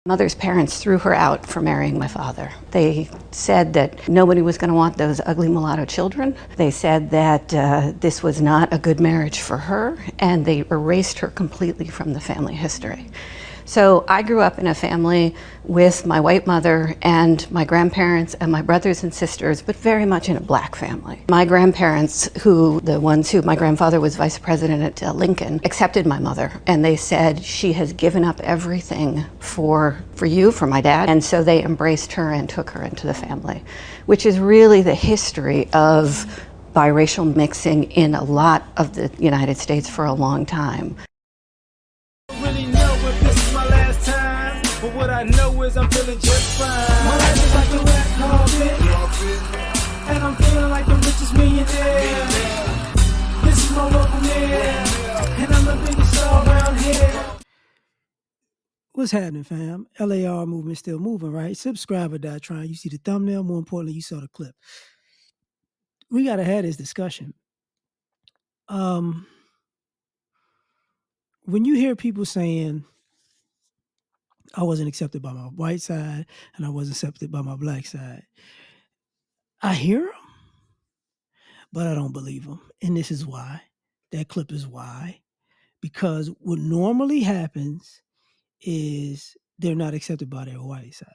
Mother's parents threw her out for marrying my father. They said that nobody was going to want those ugly mulatto children. They said that this was not a good marriage for her, and they erased her completely from the family history. So I grew up in a family with my white mother and my grandparents and my brothers and sisters, but very much in a black family. My grandparents, my grandfather was vice president at Lincoln, accepted my mother, and they said she has given up everything for you, for my dad, and so they embraced her and took her into the family, which is really the history of biracial mixing in a lot of the United States for a long time. Really know if this is my last time, but what I know is I'm feeling just fine. My life is like a red carpet, and I'm feeling like the richest millionaire. This is my local mayor, and I'm the biggest star around here. What's happening, fam? L.A.R. movement still moving, right? Subscribe or die trying. You see the thumbnail. More importantly, you saw the clip. We gotta have this discussion. When you hear people saying, I wasn't accepted by my white side and I wasn't accepted by my black side, I hear them, but I don't believe them. And this is why. That clip is why. Because what normally happens is they're not accepted by their white side.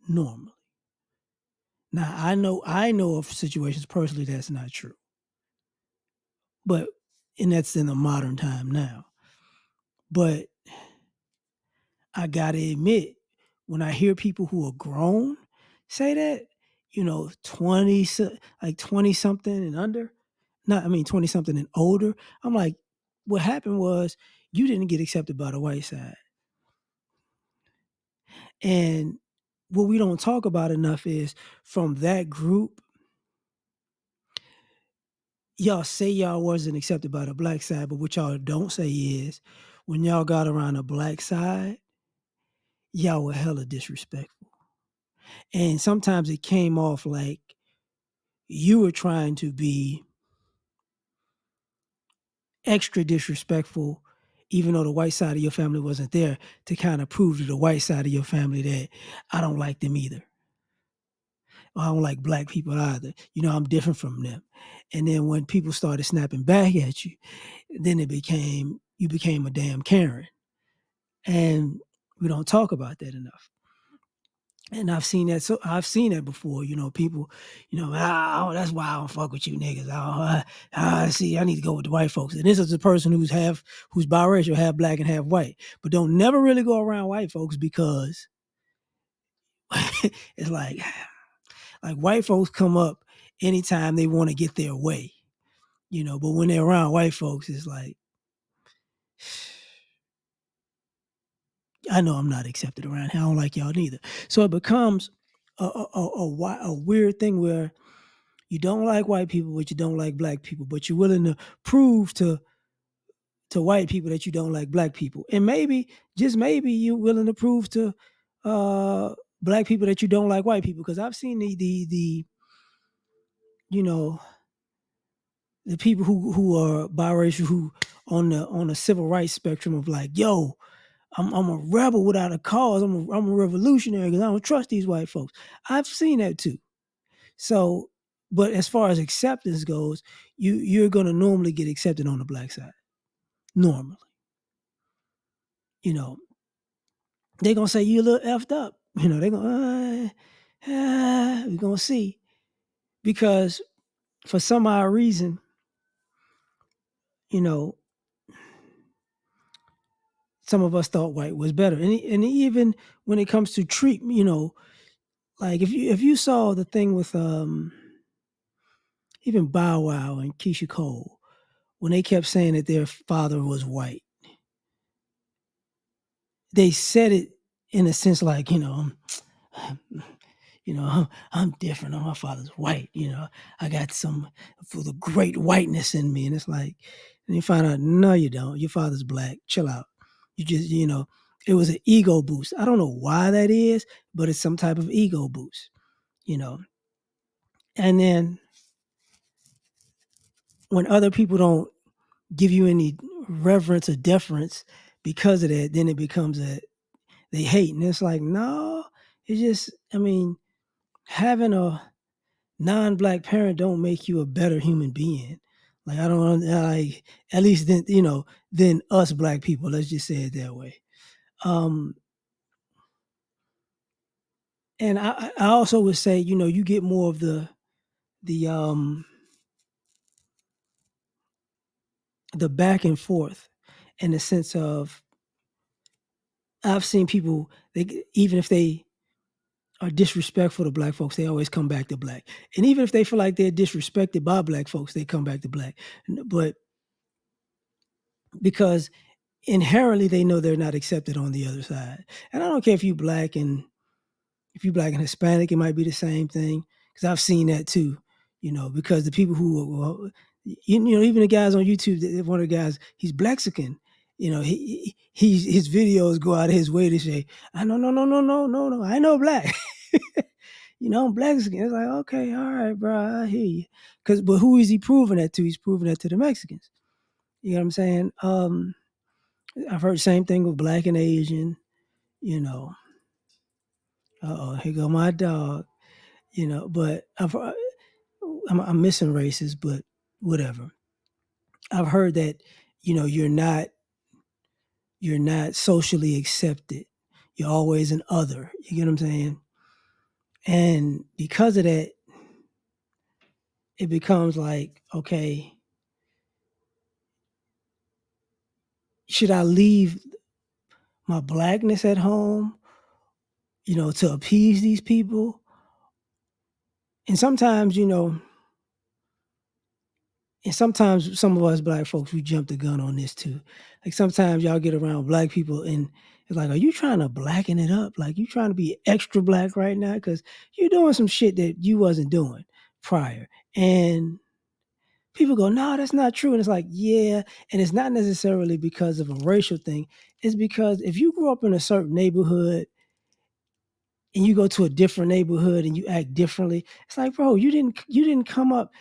Normally. Now, I know of situations personally that's not true. And that's in a modern time now. But I gotta admit, when I hear people who are grown say that, 20 something and under, 20 something and older, I'm like, what happened was you didn't get accepted by the white side. And what we don't talk about enough is from that group, y'all say y'all wasn't accepted by the black side, but what y'all don't say is when y'all got around the black side, y'all were hella disrespectful. And sometimes it came off like you were trying to be extra disrespectful, even though the white side of your family wasn't there, to kind of prove to the white side of your family that I don't like them either. I don't like black people either. I'm different from them. And then when people started snapping back at you, then you became a damn Karen. And we don't talk about that enough. And I've seen that. So I've seen that before. People, that's why I don't fuck with you niggas. I need to go with the white folks. And this is a person who's biracial, half black and half white. But don't never really go around white folks because it's like white folks come up anytime they want to get their way. But when they're around white folks, it's like, I know I'm not accepted around here. I don't like y'all neither. So it becomes a weird thing where you don't like white people, but you don't like black people, but you're willing to prove to white people that you don't like black people. And maybe, just maybe, you're willing to prove to black people that you don't like white people. Because I've seen the people who are biracial, who on the civil rights spectrum of like, yo, I'm a rebel without a cause. I'm a revolutionary because I don't trust these white folks. I've seen that too. So, but as far as acceptance goes, you're going to normally get accepted on the black side. Normally. They're going to say you're a little effed up. They're going, we're going to see. Because for some odd reason, some of us thought white was better. And even when it comes to treatment, like if you saw the thing with even Bow Wow and Keisha Cole, when they kept saying that their father was white, they said it in a sense like, I'm different. My father's white. I got some for the great whiteness in me. And it's like, and you find out, no, you don't. Your father's black. Chill out. You just, it was an ego boost. I don't know why that is, but it's some type of ego boost, And then when other people don't give you any reverence or deference because of that, then it becomes they hate. And it's like, no, it's just, I mean, having a non-black parent don't make you a better human being. Like, I don't like, at least then, than us black people. Let's just say it that way. And I also would say, you get more of the back and forth, in the sense of, I've seen people, even if they are disrespectful to black folks, they always come back to black. And even if they feel like they're disrespected by black folks, they come back to black. But because inherently they know they're not accepted on the other side. And I don't care if you black and Hispanic, it might be the same thing. Because I've seen that too. Because the people who, even the guys on YouTube, one of the guys, he's Blaxican. His videos go out of his way to say, "I no, I know black." I'm Blaxican. It's like, okay, all right, bro, I hear you. But who is he proving that to? He's proving that to the Mexicans. You know what I'm saying? I've heard the same thing with black and Asian. Here go my dog. But I'm missing races, but whatever. I've heard that, you're not socially accepted. You're always an other. You get what I'm saying? And because of that, it becomes like, okay, should I leave my blackness at home, to appease these people? And sometimes, some of us black folks, we jump the gun on this too. Like, sometimes y'all get around black people and it's like, are you trying to blacken it up? Like, you trying to be extra black right now? Because you're doing some shit that you wasn't doing prior. And people go, no, that's not true. And it's like, yeah. And it's not necessarily because of a racial thing. It's because if you grew up in a certain neighborhood and you go to a different neighborhood and you act differently, it's like, bro, you didn't come up,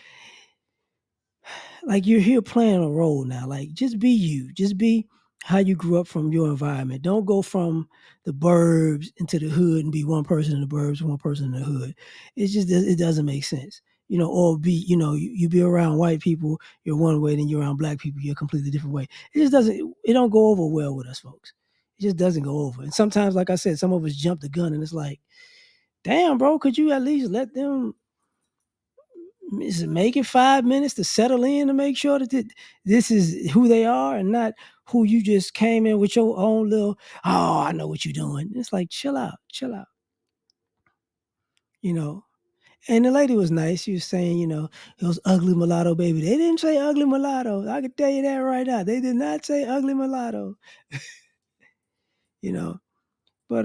like, you're here playing a role now. Like, just be you. Just be how you grew up from your environment. Don't go from the burbs into the hood and be one person in the burbs, one person in the hood. It doesn't make sense. Or be, you be around white people, you're one way, then you're around black people, you're a completely different way. It don't go over well with us folks. It just doesn't go over. And sometimes, like I said, some of us jump the gun and it's like, damn, bro, could you at least let them make it 5 minutes to settle in, to make sure that this is who they are and not who you just came in with your own little, oh, I know what you're doing. It's like, chill out. And the lady was nice. She was saying, it was ugly mulatto baby. They didn't say ugly mulatto. I can tell you that right now. They did not say ugly mulatto. you know. But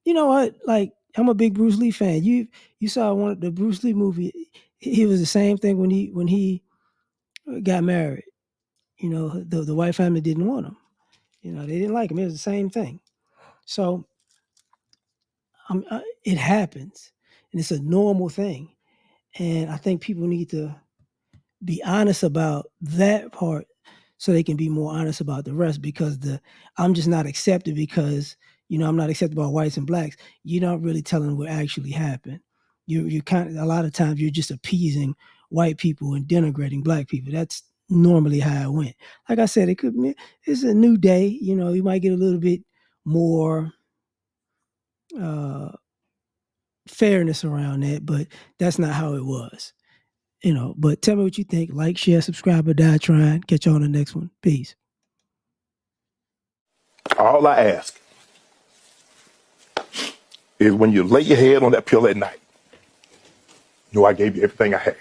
you know what? Like, I'm a big Bruce Lee fan. You saw one of the Bruce Lee movie. He was the same thing when he got married. The white family didn't want him. They didn't like him. It was the same thing. So it happens, and it's a normal thing. And I think people need to be honest about that part so they can be more honest about the rest, because I'm just not accepted because, I'm not accepted by whites and blacks. You're not really telling what actually happened. You're kind of, a lot of times you're just appeasing white people and denigrating black people. That's normally how it went. Like I said, it's a new day. You might get a little bit more fairness around that, but that's not how it was. But tell me what you think. Like, share, subscribe, or die trying. Catch you on the next one. Peace. All I ask is when you lay your head on that pillow at night, know I gave you everything I had.